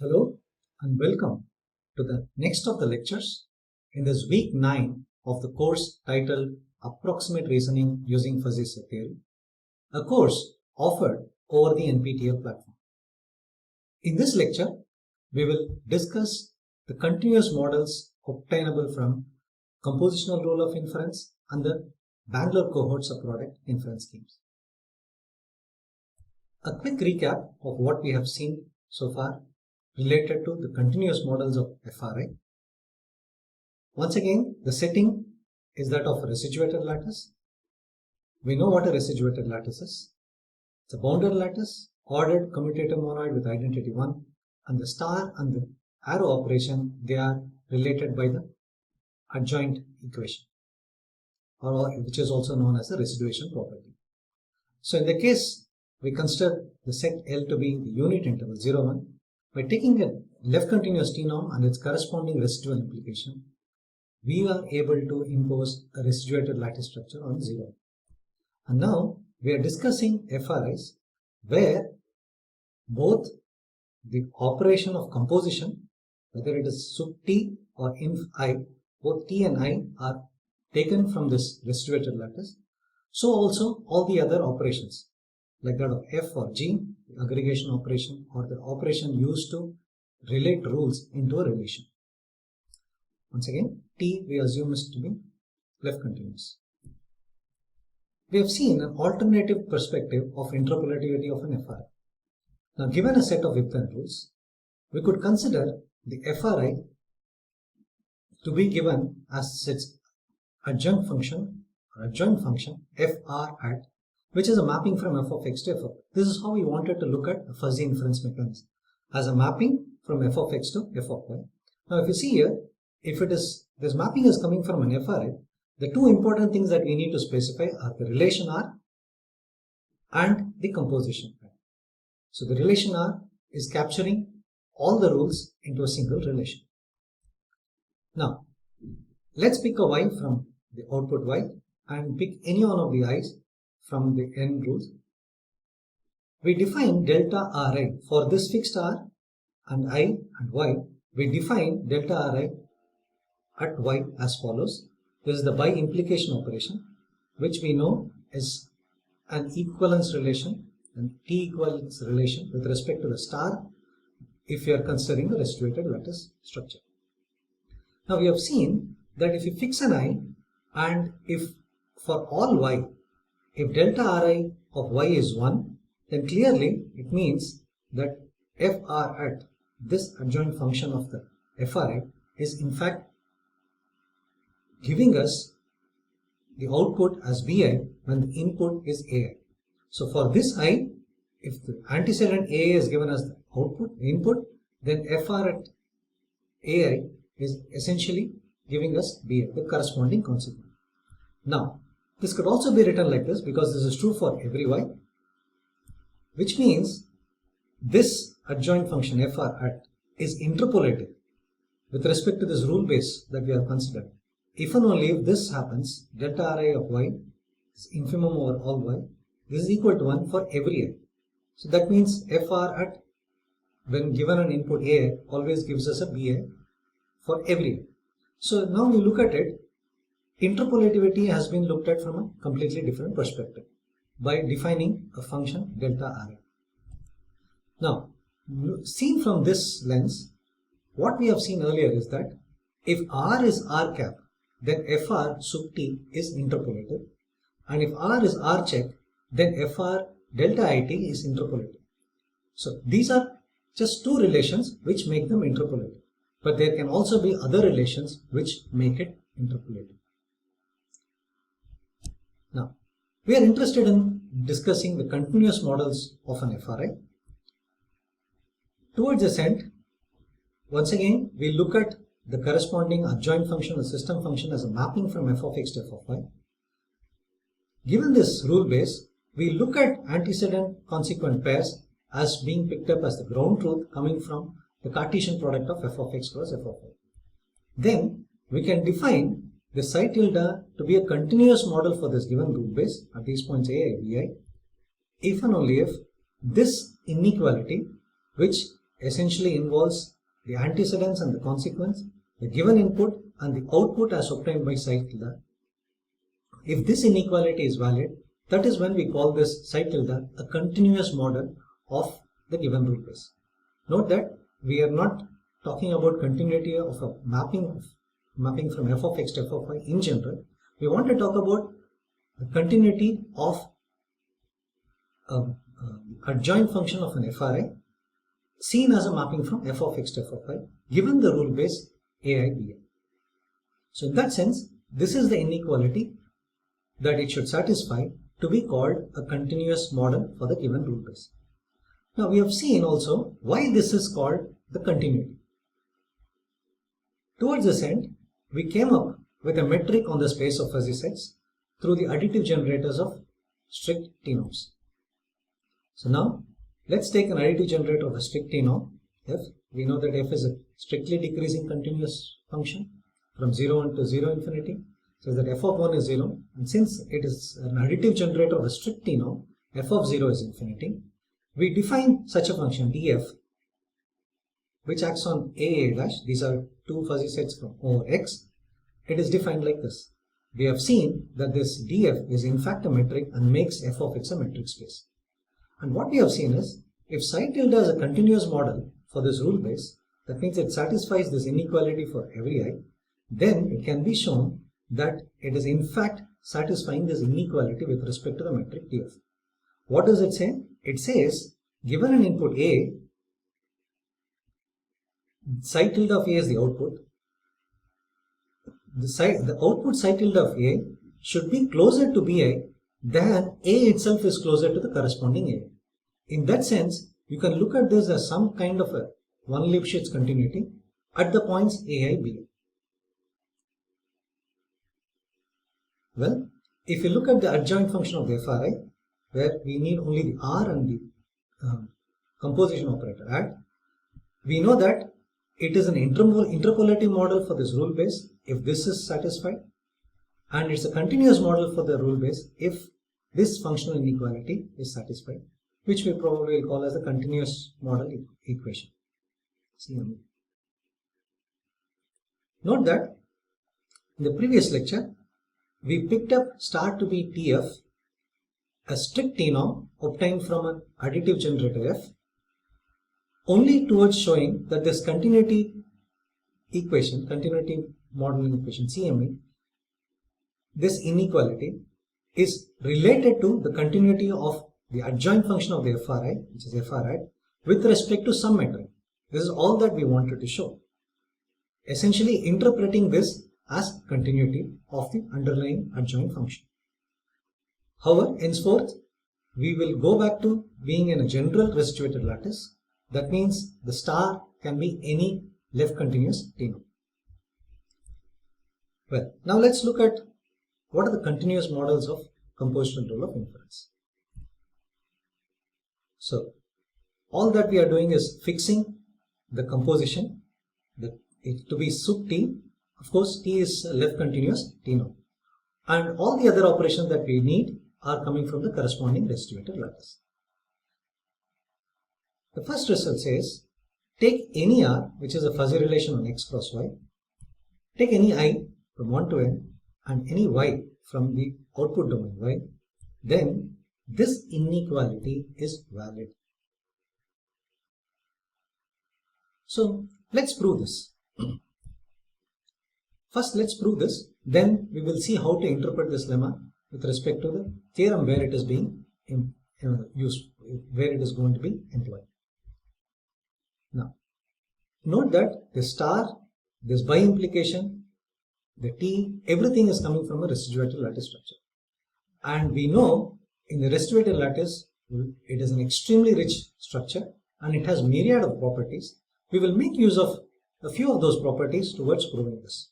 Hello and welcome to the next of the lectures in this week 9 of the course titled Approximate Reasoning Using Fuzzy Set Theory, a course offered over the NPTEL platform. In this lecture, we will discuss the continuous models obtainable from compositional rule of inference and the Bangalore cohort subproduct inference schemes. A quick recap of what we have seen so far related to the continuous models of FRI. Once again, the setting is that of a residuated lattice. We know what a residuated lattice is. It's a bounded lattice, ordered commutative monoid with identity 1, and the star and the arrow operation, they are related by the adjoint equation, or which is also known as the residuation property. So in the case, we consider the set L to be the unit interval 0, 1. By taking a left continuous T-norm and its corresponding residual implication, we are able to impose a residuated lattice structure on 0. And now we are discussing FRIs where both the operation of composition, whether it is sub T or inf I, both T and I are taken from this residuated lattice. So also all the other operations like that of F or G, the aggregation operation, or the operation used to relate rules into a relation. Once again, T we assume is to be left continuous. We have seen an alternative perspective of interpolativity of an FRI. Now, given a set of if-then rules, we could consider the FRI to be given as its adjunct function FR at, which is a mapping from f of x to f of x. This is how we wanted to look at a fuzzy inference mechanism, as a mapping from f of x to f of y. Now if you see here, if it is, this mapping is coming from an FRI, the two important things that we need to specify are the relation R and the composition. So the relation R is capturing all the rules into a single relation. Now let's pick a y from the output y and pick any one of the i's from the n rules. We define delta Ri for this fixed R and I and y. We define delta Ri at y as follows. This is the by implication operation, which we know is an equivalence relation, an T equivalence relation with respect to the star if you are considering the residuated lattice structure. Now we have seen that if you fix an I and if for all y, if delta Ri of y is 1, then clearly it means that FR at this adjoint function of the FRI is in fact giving us the output as Bi when the input is Ai. So for this I, if the antecedent Ai is given as the output, the input, then FR at Ai is essentially giving us Bi, the corresponding consequent. Now, this could also be written like this because this is true for every y, which means this adjoint function FR at is interpolative with respect to this rule base that we are considering. If and only if this happens, delta Ri of y is infimum over all y. This is equal to 1 for every I. So that means FR at, when given an input Ai, always gives us a Bi for every I. So now we look at it. Interpolativity has been looked at from a completely different perspective by defining a function delta Ri. Now, seen from this lens, what we have seen earlier is that if R is R cap, then FR sub T is interpolative, and if R is R check, then FR delta IT is interpolative. So these are just two relations which make them interpolative, but there can also be other relations which make it interpolative. Now, we are interested in discussing the continuous models of an FRI. Towards this end, once again, we look at the corresponding adjoint function or system function as a mapping from f of x to f of y. Given this rule base, we look at antecedent consequent pairs as being picked up as the ground truth coming from the Cartesian product of f of x cross f of y. Then we can define the psi tilde to be a continuous model for this given rule base at these points A, Bi, if and only if this inequality, which essentially involves the antecedents and the consequence, the given input and the output as obtained by psi tilde. If this inequality is valid, that is when we call this psi tilde a continuous model of the given rule base. Note that we are not talking about continuity of a mapping from f of x to f of y in general. We want to talk about the continuity of adjoint function of an FRI seen as a mapping from f of x to f of y given the rule base ai bi. So in that sense, this is the inequality that it should satisfy to be called a continuous model for the given rule base. Now we have seen also why this is called the continuity. Towards this end, we came up with a metric on the space of fuzzy sets through the additive generators of strict T-norms. So now let's take an additive generator of a strict T-norm f. We know that f is a strictly decreasing continuous function from 0 1 to 0 infinity. So that f of 1 is 0, and since it is an additive generator of a strict T-norm, f of 0 is infinity. We define such a function df which acts on a dash. These are two fuzzy sets from over x. It is defined like this. We have seen that this df is in fact a metric and makes f of x a metric space. And what we have seen is, if psi tilde is a continuous model for this rule base, that means it satisfies this inequality for every I, then it can be shown that it is in fact satisfying this inequality with respect to the metric df. What does it say? It says, given an input a, psi tilde of a is the output. The output psi tilde of a should be closer to bi than a itself is closer to the corresponding a. In that sense, you can look at this as some kind of a one Lipschitz continuity at the points ai, bi. Well, if you look at the adjoint function of the FRI, where we need only the R and the composition operator add, we know that it is an interpolative model for this rule base if this is satisfied, and it's a continuous model for the rule base if this functional inequality is satisfied, which we probably will call as the continuous model equation. Note that in the previous lecture, we picked up star to be Tf, a strict T-norm obtained from an additive generator F, only towards showing that this continuity equation, continuity modeling equation CME, this inequality is related to the continuity of the adjoint function of the FRI, which is FRI, with respect to some metric. This is all that we wanted to show. Essentially interpreting this as continuity of the underlying adjoint function. However, henceforth, we will go back to being in a general residuated lattice. That means the star can be any left continuous T-norm. Well, now let's look at what are the continuous models of compositional rule of inference. So, all that we are doing is fixing the composition, to be sub T. Of course, T is left continuous T-norm. And all the other operations that we need are coming from the corresponding residuated lattice. The first result says, take any R, which is a fuzzy relation on x cross y, take any I from 1 to n, and any y from the output domain y, then this inequality is valid. So, let's prove this. First, let's prove this, then we will see how to interpret this lemma with respect to the theorem where it is being used, where it is going to be employed. Now, note that the star, this by implication, the T, everything is coming from a residuated lattice structure. And we know in the residuated lattice, it is an extremely rich structure and it has myriad of properties. We will make use of a few of those properties towards proving this.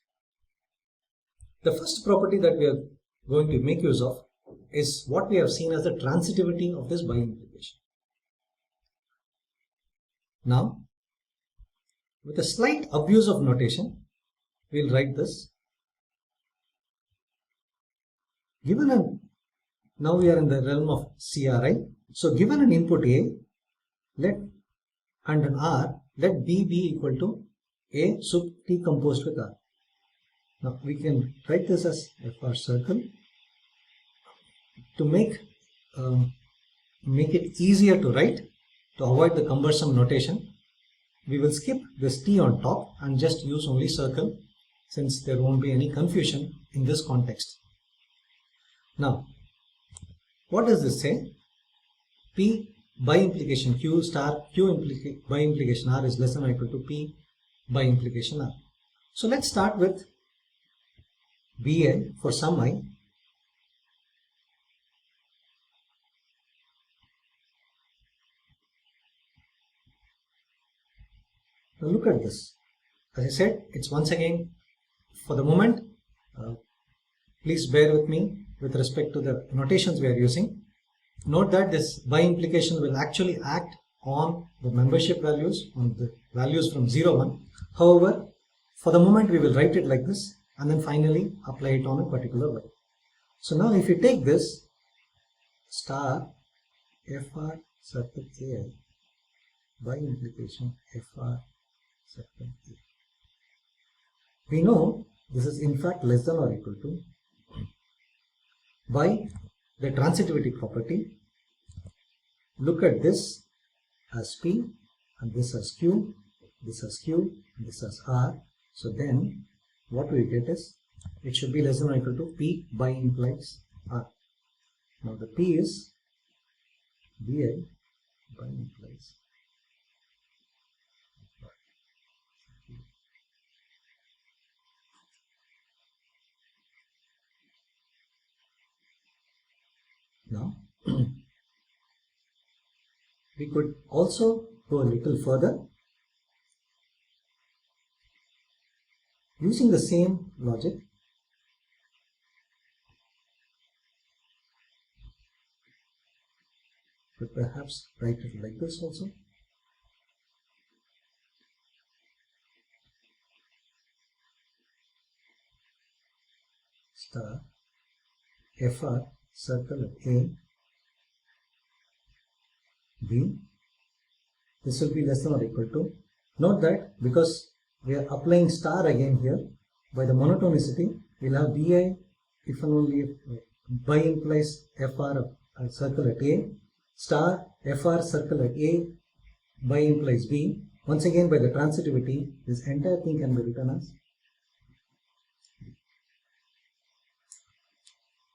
The first property that we are going to make use of is what we have seen as the transitivity of this by implication. Now, with a slight abuse of notation, we will write this. Now we are in the realm of CRI. So given an input A, let, and the output domain Y, then this inequality is valid. and an R, let B be equal to A sub T composed with R. Now we can write this as FR circle to make it easier to write, to avoid the cumbersome notation. We will skip this T on top and just use only circle, since there won't be any confusion in this context. Now, what does this say? P by implication Q star Q by implication R is less than or equal to P by implication R. So let's start with BI for some I. Now look at this. As I said, it's once again, for the moment, please bear with me with respect to the notations we are using. Note that this by implication will actually act on the membership values, on the values from 0, 1. However, for the moment we will write it like this and then finally apply it on a particular value. So now if you take this star FR circle AI by implication FR circle A, we know this is in fact less than or equal to, by the transitivity property, look at this as P and this as Q, this as Q, this as R. So then what we get is, it should be less than or equal to P by implies R. Now the P is BI by implies R. Now we could also go a little further using the same logic. But perhaps write it like this also. Star FR circle at A, B. This will be less than or equal to. Note that because we are applying star again here, by the monotonicity, we'll have BI if and only if by implies FR circle at A, star FR circle at A by implies B. Once again, by the transitivity, this entire thing can be written as.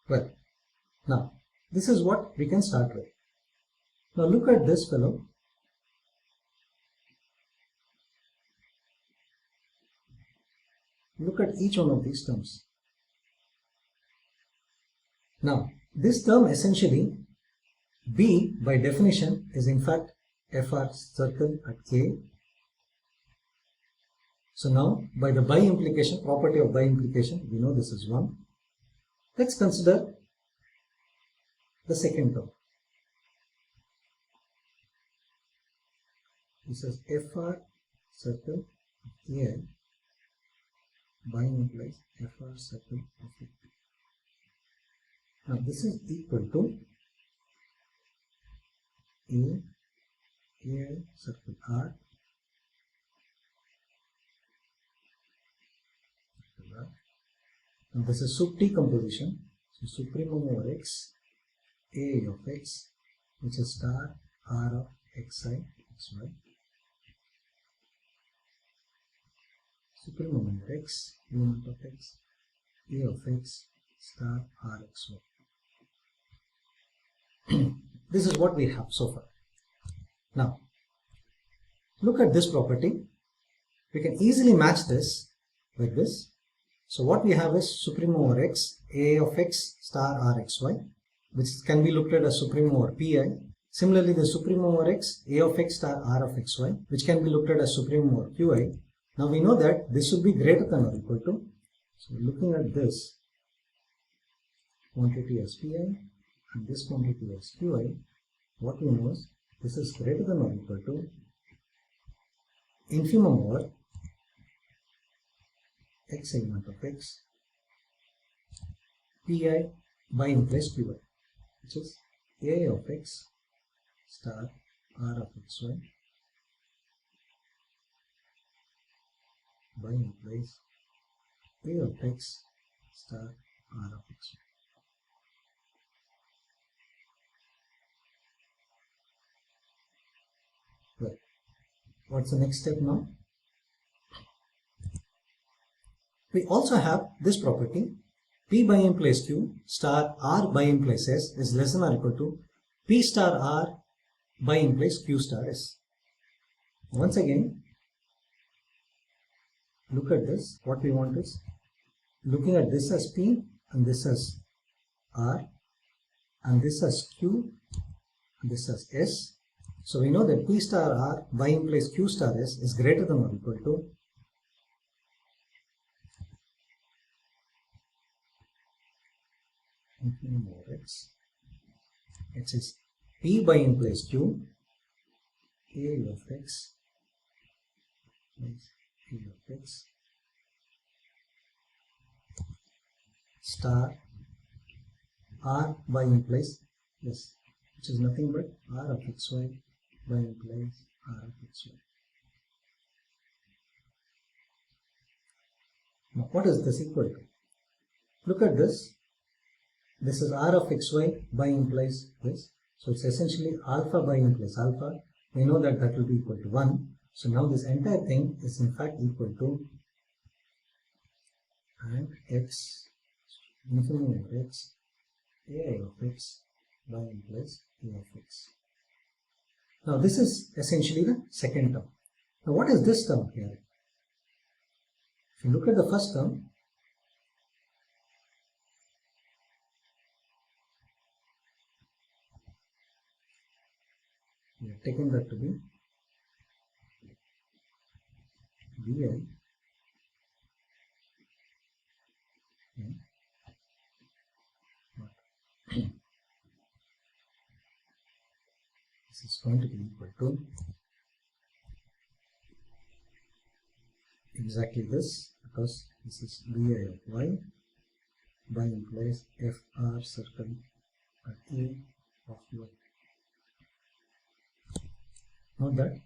Well, now this is what we can start with. Now look at this fellow. Look at each one of these terms. Now this term essentially, B by definition is in fact FR circle at A. So now by the by implication, property of by implication, we know this is 1. Let's consider the second term. This is FR circle A by implies FR circle of A. Now this is equal to AI circle R Now this is sub T composition. So supremum over X, A of X, which is star R of Xi, Xy. Supremum over X, unit of X, A of X, star R Xy. This is what we have so far. Now, look at this property. We can easily match this like this. So what we have is supremum over X, A of X star R Xy, which can be looked at as supremum over Pi. Similarly, the supremum over X, A of X star R of Xy, which can be looked at as supremum over Qi. Now we know that this should be greater than or equal to. So looking at this quantity as Pi and this quantity as Qi, what we know is this is greater than or equal to infimum over X segment of X Pi by implies Qi, which is A of X star R of Xy by implies A of x star R of x. Well, what's the next step now? We also have this property, P by implies Q star R by implies S is less than or equal to P star R by implies Q star S. Once again, look at this. What we want is looking at this as P and this as R and this as Q and this as S. So we know that P star R by implies Q star S is greater than or equal to x. It says P by implies Q A of x plus A of x star R by implies yes, which is nothing but R of xy by implies R of xy. Now what is this equal to? Look at this. This is R of xy by implies this. So it's essentially alpha by implies alpha. We know that that will be equal to 1. So now this entire thing is in fact equal to and x infinity over x A of x by implies A of x. Now this is essentially the second term. Now what is this term here? If you look at the first term, we are taking that to be bi this is going to be equal to exactly this, because this is bi of y by implies fr circle at A of y. Note that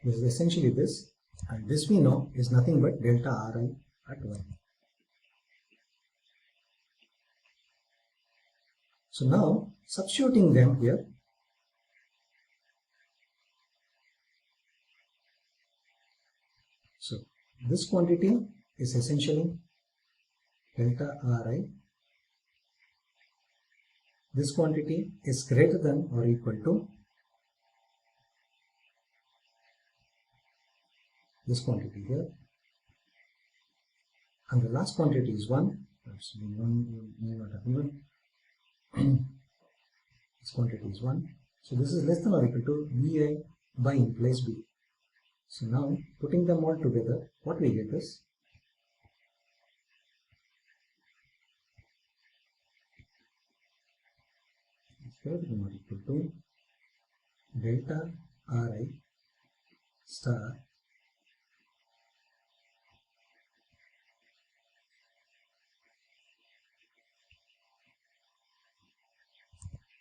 this is essentially this, and this we know is nothing but delta Ri at y. So now substituting them here, so this quantity is essentially delta Ri. This quantity is greater than or equal to this quantity here, and the last quantity is 1. That's one may not have even. This quantity is 1. So this is less than or equal to bi by implies b. So now putting them all together, what we get is greater than or equal to delta Ri star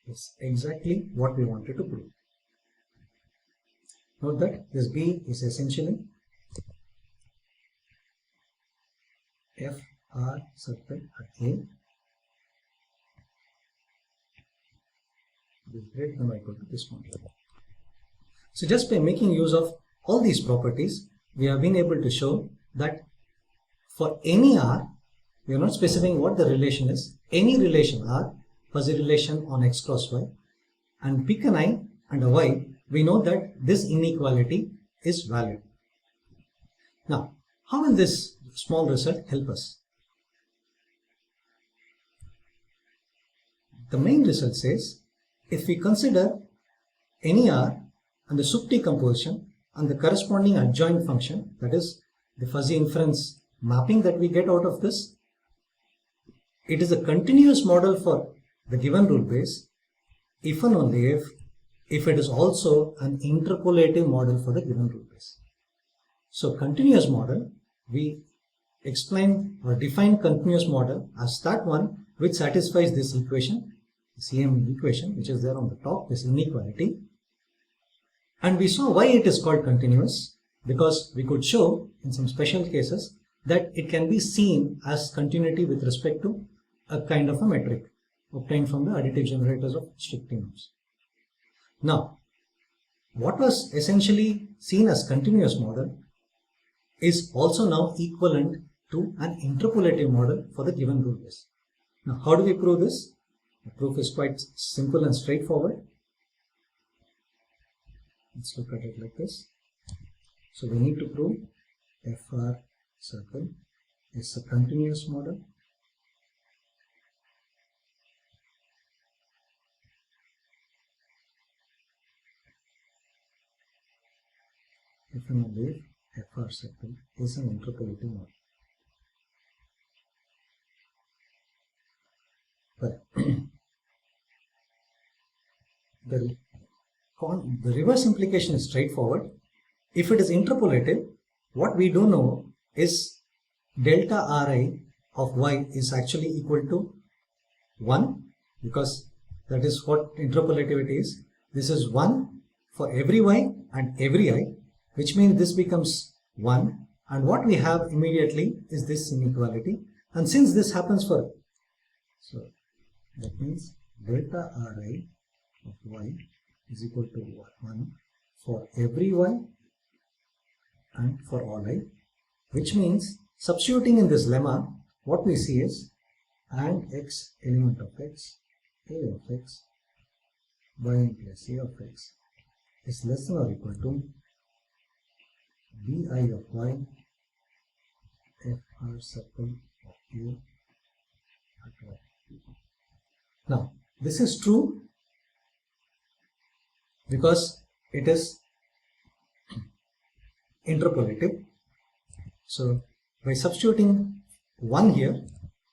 is exactly what we wanted to prove. Note that this B is essentially FR circle at A is greater than or equal to this quantity. So just by making use of all these properties, we have been able to show that for any R, we are not specifying what the relation is, any relation R, fuzzy relation on x cross y, and pick an I and a y, we know that this inequality is valid. Now, how will this small result help us? The main result says, if we consider any R and the sup decomposition and the corresponding adjoint function, that is the fuzzy inference mapping that we get out of this, it is a continuous model for the given rule base if and only if it is also an interpolative model for the given rule base. So continuous model, we explain or define continuous model as that one which satisfies this equation, the CM equation which is there on the top, this inequality. And we saw why it is called continuous, because we could show in some special cases that it can be seen as continuity with respect to a kind of a metric obtained from the additive generators of strict norms. Now, what was essentially seen as continuous model is also now equivalent to an interpolative model for the given rule base. Now, how do we prove this? The proof is quite simple and straightforward. Let's look at it like this. So we need to prove FR circle is a continuous model if and only if FR circle is an interpolative model. But the reverse implication is straightforward. If it is interpolative, what we do know is delta Ri of y is actually equal to 1, because that is what interpolativity is. This is 1 for every y and every I, which means this becomes 1, and what we have immediately is this inequality. And since this happens for, so that means delta Ri of y is equal to 1 for every y and for all I, which means substituting in this lemma, what we see is and x element of x, a of x, by plus a of x is less than or equal to bi of y, fr circle of a at y. Now, this is true because it is interpolative. So by substituting 1 here,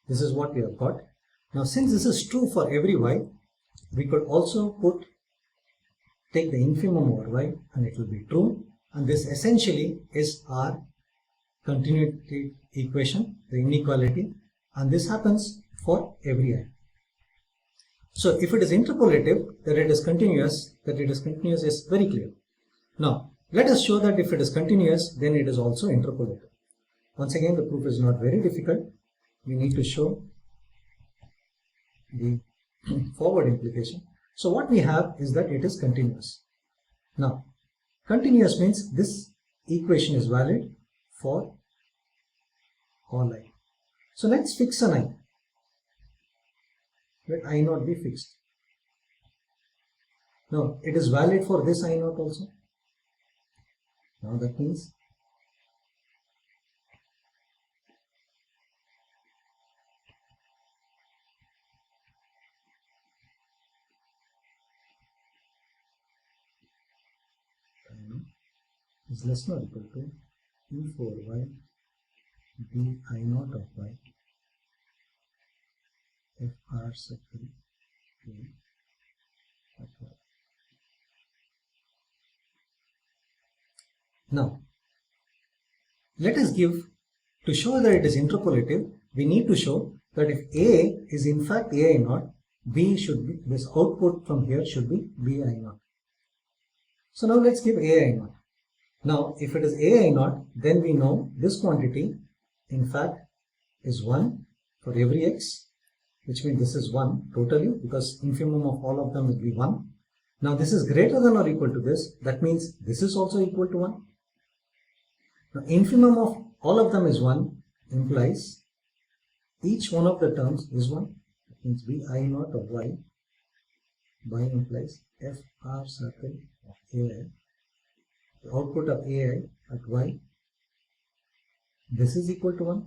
this is what we have got. Now, since this is true for every y, we could also take the infimum over y and it will be true, and this essentially is our continuity equation, the inequality, and this happens for every I. So if it is interpolative, that it is continuous is very clear. Now, let us show that if it is continuous, then it is also interpolative. Once again, the proof is not very difficult. We need to show the forward implication. So what we have is that it is continuous. Now, continuous means this equation is valid for all I. So let's fix an I. Let I not be fixed. Now, it is valid for this I naught also. Now that means is less than or equal to E4y d I naught of y fr circle a at y. Now, let us to show that it is interpolative, we need to show that if A is in fact AI naught, B should be, this output from here should be BI naught. So now let's give AI naught. Now, if it is AI naught, then we know this quantity in fact is 1 for every x, which means this is 1 totally, because infimum of all of them will be 1. Now this is greater than or equal to this, that means this is also equal to 1. Now infimum of all of them is 1 implies each one of the terms is 1. That means bi naught of y by implies fr circle of ai, the output of ai at y, this is equal to 1.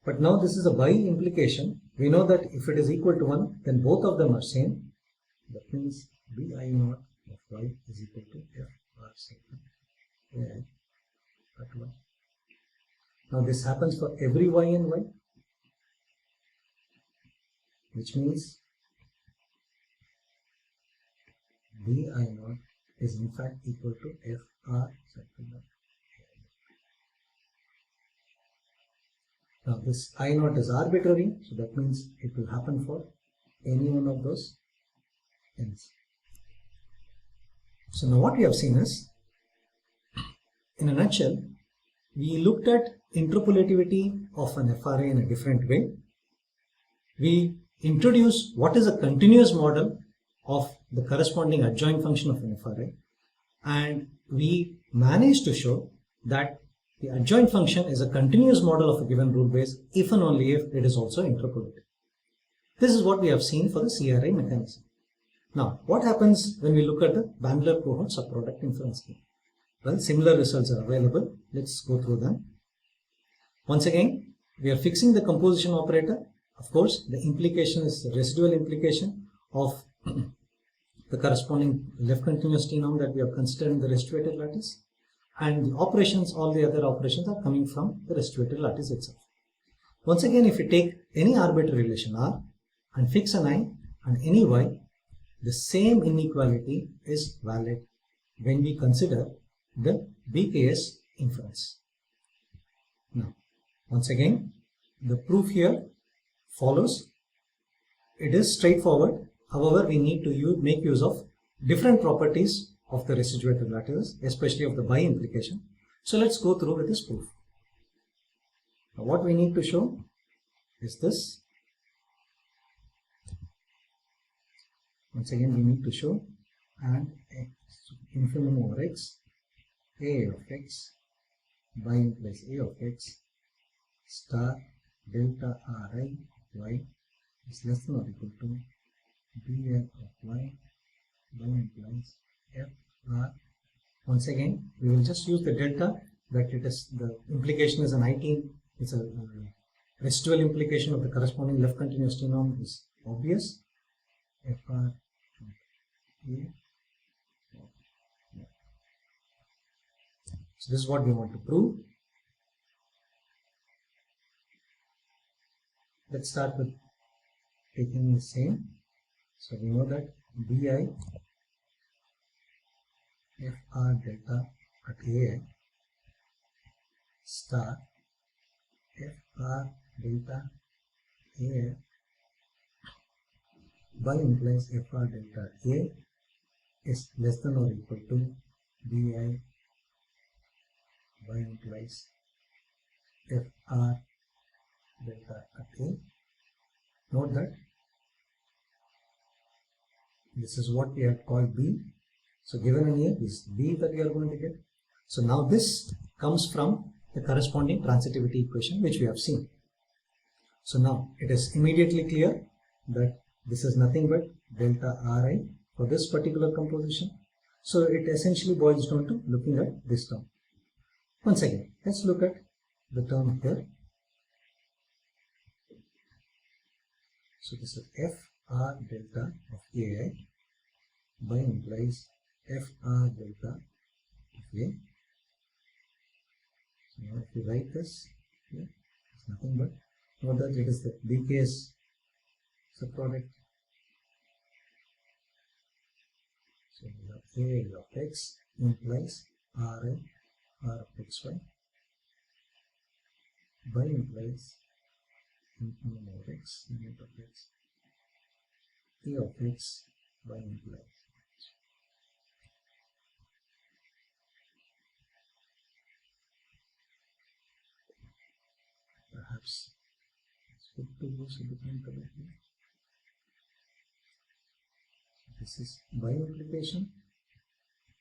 But now this is a by implication. We know that if it is equal to 1, then both of them are same. That means bi naught of y is equal to fr circle ai at y. Now this happens for every y and y, which means bi naught is in fact equal to fr circle of ai. Now this I naught is arbitrary, so that means it will happen for any one of those n's. So now what we have seen is, in a nutshell, we looked at interpolativity of an FRA in a different way. We introduced what is a continuous model of the corresponding adjoint function of an FRA, and we managed to show that the adjoint function is a continuous model of a given rule base if and only if it is also interpolative. This is what we have seen for the CRI mechanism. Now, what happens when we look at the Bandler cohort subproduct inference scheme? Well, similar results are available. Let's go through them. Once again, we are fixing the composition operator. Of course, the implication is the residual implication of the corresponding left continuous T-norm that we have considered in the residuated lattice. And the operations, all the other operations are coming from the residuated lattice itself. Once again, if you take any arbitrary relation R and fix an I and any Y, the same inequality is valid when we consider the BKS inference. Now, once again, the proof here follows. It is straightforward. However, we need to make use of different properties of the residuated lattice, especially of the by implication. So let's go through with this proof. Now, what we need to show is this. Once again, we need to show and infimum over x, a of x, by implies a of x, star delta ri y is less than or equal to df of y, by implies f r. Once again, we will just use the delta, that it is the implication is an IT, it's a residual implication of the corresponding left continuous T-norm is obvious. F r a. So this is what we want to prove. Let's start with taking the same. So we know that bi fr delta at ai star fr delta ai by implies fr delta a is less than or equal to bi by implies fr delta at a. Note that this is what we have called b. So given an a is b that we are going to get. So now this comes from the corresponding transitivity equation which we have seen. So now it is immediately clear that this is nothing but delta ri for this particular composition. So it essentially boils down to looking at this term. Once again, let's look at the term here. So this is fr delta of ai by implies fr delta of a. So now if you write this here, it's nothing but note that it is the BKS subproduct. So we have a of x implies ri r of xy by implies infimum over x limit of x a of x by implies. Perhaps it's good to use a different color here. This is by implication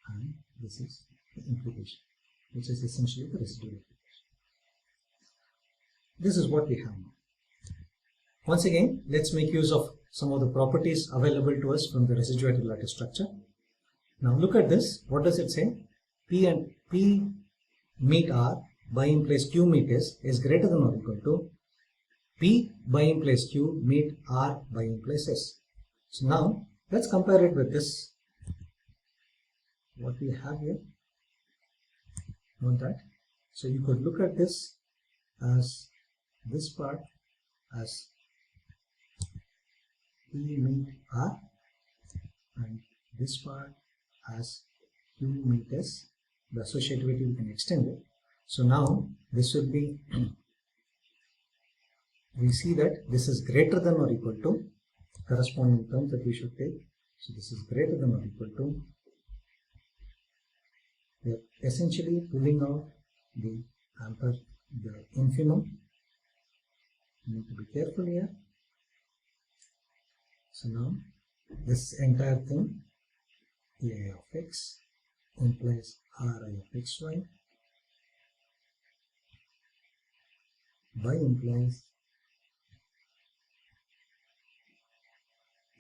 and this is the implication, which is essentially the residual implication. This is what we have now. Once again, let's make use of some of the properties available to us from the residuated lattice structure. Now look at this. What does it say? P and P meet R by implies Q meet S is greater than or equal to P by implies Q meet R by implies S. So now let's compare it with this. What we have here. Note that. So you could look at this as this part as P meet R and this part as Q meet S. The associativity we can extend it. So now this will be, we see that this is greater than or equal to corresponding terms that we should take. So this is greater than or equal to, we are essentially pulling out the amper the infimum. You need to be careful here. So now this entire thing, A of x implies Ri of xy. Y implies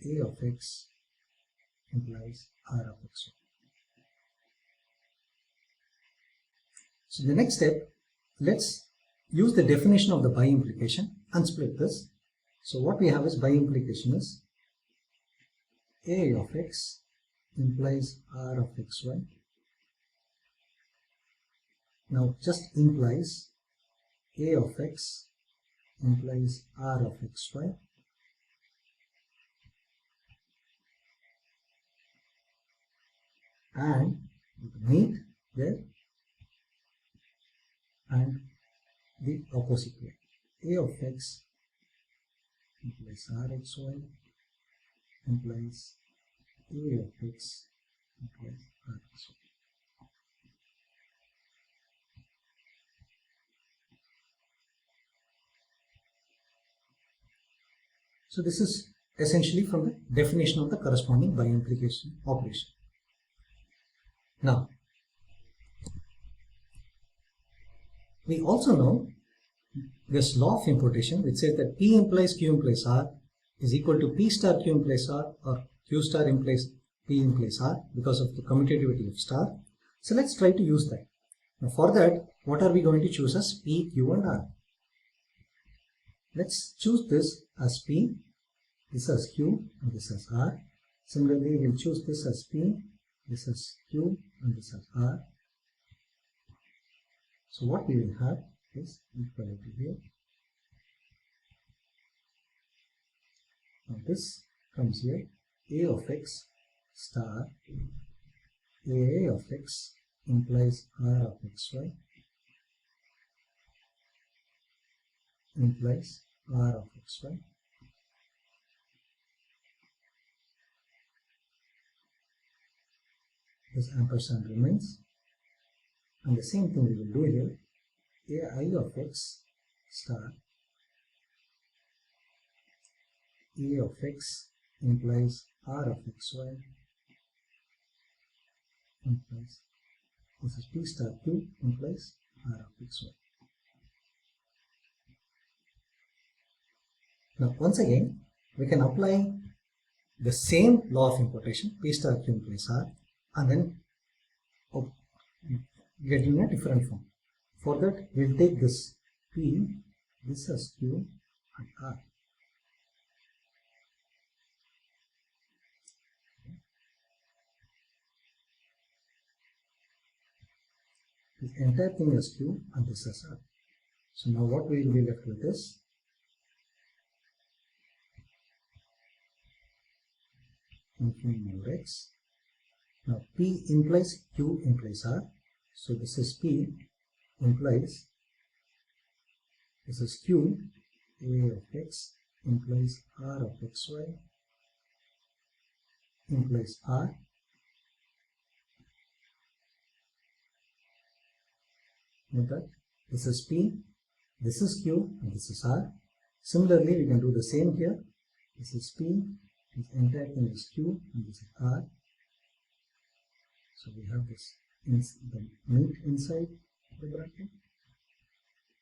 A of x implies R of xy. So the next step, let's use the definition of the by implication and split this. So what we have is by implication is A of x implies R of xy. Now just implies A of x implies R of xy. And meet there and the opposite way. A of x implies Rxy implies A of x implies Rxy. So this is essentially from the definition of the corresponding by implication operation. Now, we also know this law of importation, which says that P implies Q implies R is equal to P star Q implies R, or Q star implies P implies R, because of the commutativity of star. So let's try to use that. Now for that, what are we going to choose as P, Q and R? Let's choose this as P, this as Q and this as R. Similarly, we'll choose this as P, this as Q and this as R. So what we will have is equality here. Now this comes here, A of x star A of x implies R of xy implies R of xy. This ampersand remains, and the same thing we will do here. AI of x star A of x implies R of xy implies, this is P star Q implies R of xy. Now once again, we can apply the same law of importation, P star Q implies R, and then get in a different form. For that, we'll take this P, this as Q and R. This entire thing as Q and this as R. So now what we will be left with is infimum over x. Now P implies Q implies R. So this is P implies, this is Q, A of x implies R of xy implies R. Note that this is P, this is Q and this is R. Similarly, we can do the same here. This is P, this entire thing is Q and this is R. So we have this the meet inside the bracket.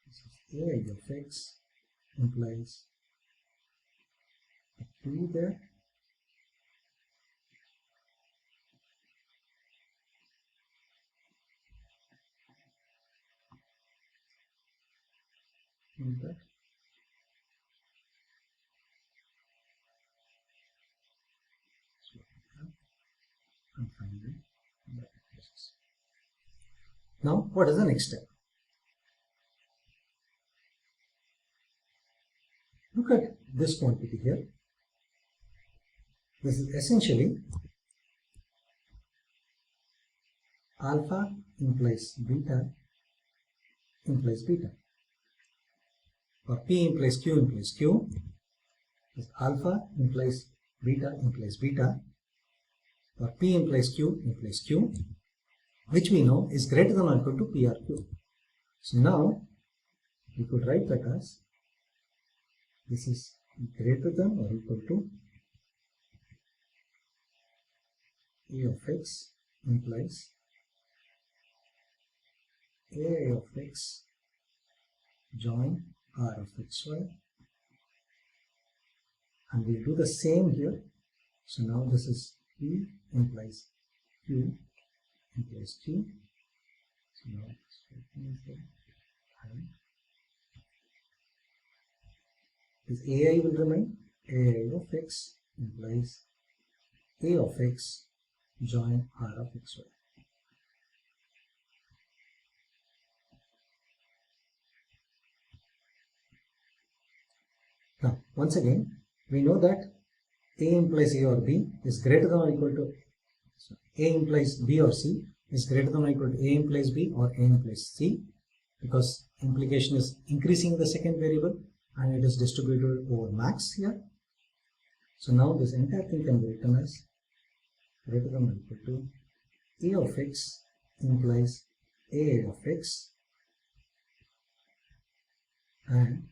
This is A of x implies a P there. And that. So we have, and finally bracket closes. Now, what is the next step? Look at this quantity here. This is essentially alpha implies beta, or P implies Q, this alpha implies beta, or P implies Q, which we know is greater than or equal to PRQ. So now we could write that as this is greater than or equal to A of x implies AI of x join R of xy, and we'll do the same here. So now this is P implies Q implies Q. So now this AI will remain. AI of x implies A of x join R of xy. Now, once again, we know that A implies A or B is greater than or equal to, so A implies B or C is greater than or equal to A implies B or A implies C, because implication is increasing the second variable and it is distributed over max here. So now this entire thing can be written as greater than or equal to A of x implies AI of x and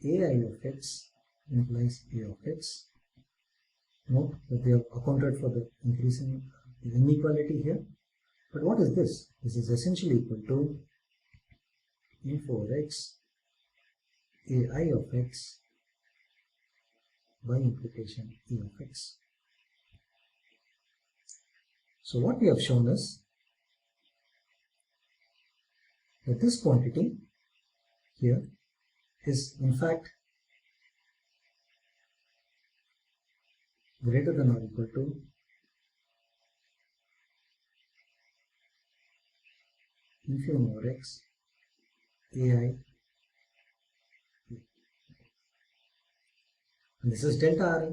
AI of x implies A of x. Note that we have accounted for the increasing inequality here. But what is this? This is essentially equal to F over x AI of x by implication A of x. So what we have shown is that this quantity here is in fact greater than or equal to infimum over x AI, and this is delta Ra.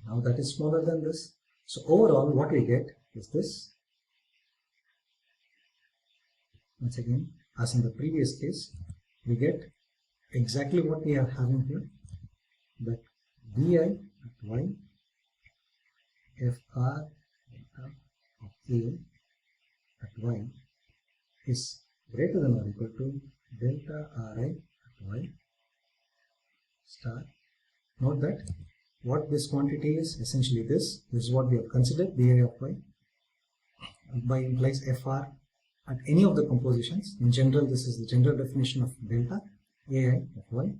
Now that is smaller than this. So overall what we get is this. Once again, as in the previous case, we get exactly what we are having here, that Bi at y Fr of A at y is greater than or equal to delta Ri at y star. Note that what this quantity is essentially this is what we have considered, Bi of y. By implies Fr at any of the compositions. In general, this is the general definition of delta Ai of y.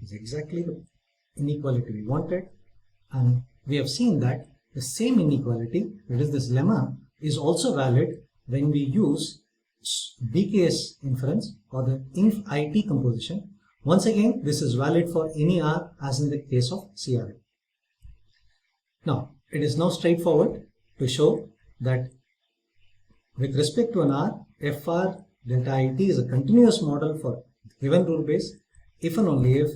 Is exactly the inequality we wanted, and we have seen that the same inequality, that is this lemma, is also valid when we use BKS inference or the inf IT composition. Once again, this is valid for any R as in the case of CRI. Now, it is now straightforward to show that with respect to an R, Fr delta IT is a continuous model for given rule base if and only if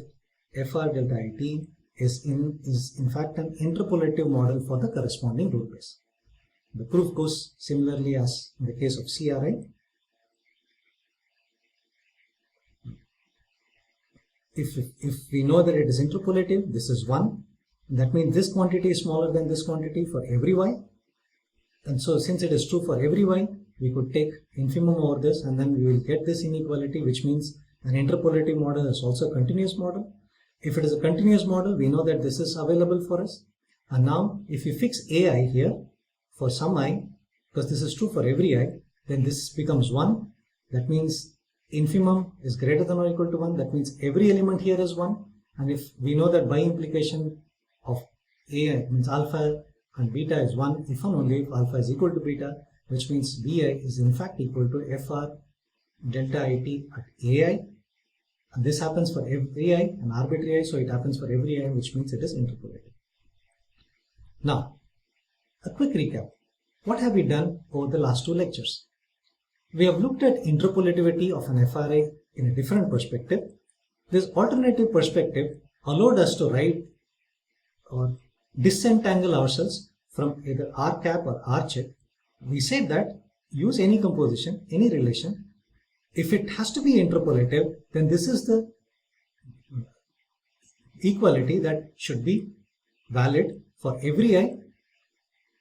Fr delta IT is in fact an interpolative model for the corresponding rule base. The proof goes similarly as in the case of CRI. If we know that it is interpolative, this is 1. That means this quantity is smaller than this quantity for every y. And so since it is true for every y, we could take infimum over this and then we will get this inequality, which means an interpolative model is also a continuous model. If it is a continuous model, we know that this is available for us. And now if we fix ai here for some I, because this is true for every I, then this becomes 1. That means infimum is greater than or equal to 1. That means every element here is 1. And if we know that by implication of ai means alpha and beta is 1 if and only if alpha is equal to beta, which means bi is in fact equal to Fr delta IT at ai. And this happens for every I, an arbitrary I, so it happens for every I, which means it is interpolative. Now, a quick recap. What have we done over the last 2 lectures? We have looked at interpolativity of an FRI in a different perspective. This alternative perspective allowed us to write or disentangle ourselves from either R cap or R check. We said that use any composition, any relation. If it has to be interpolative, then this is the equality that should be valid for every I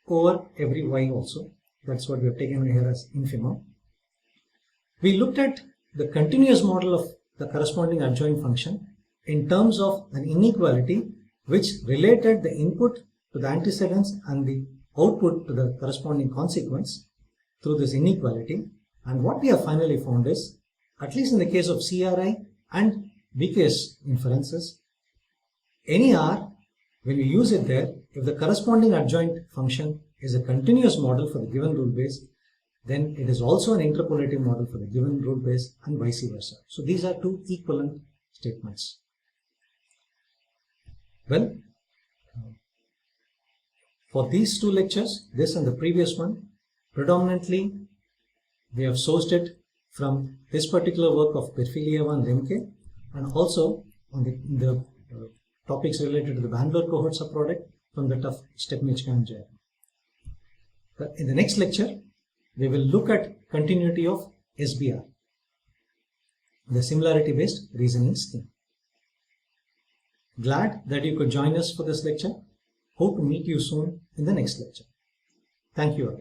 over every y also. That's what we have taken here as infimum. We looked at the continuous model of the corresponding adjoint function in terms of an inequality which related the input to the antecedents and the output to the corresponding consequence through this inequality. And what we have finally found is, at least in the case of CRI and BKS inferences, any R, when we use it there, if the corresponding adjoint function is a continuous model for the given rule base, then it is also an interpolative model for the given rule base and vice versa. So these are two equivalent statements. Well, for these two lectures, this and the previous one, predominantly we have sourced it from this particular work of Perfilieva and Lemke, and also on the topics related to the Bangalore cohort subproduct from that of Stepnichka and Jay. In the next lecture, we will look at continuity of SBR, the similarity based reasoning scheme. Glad that you could join us for this lecture. Hope to meet you soon in the next lecture. Thank you all.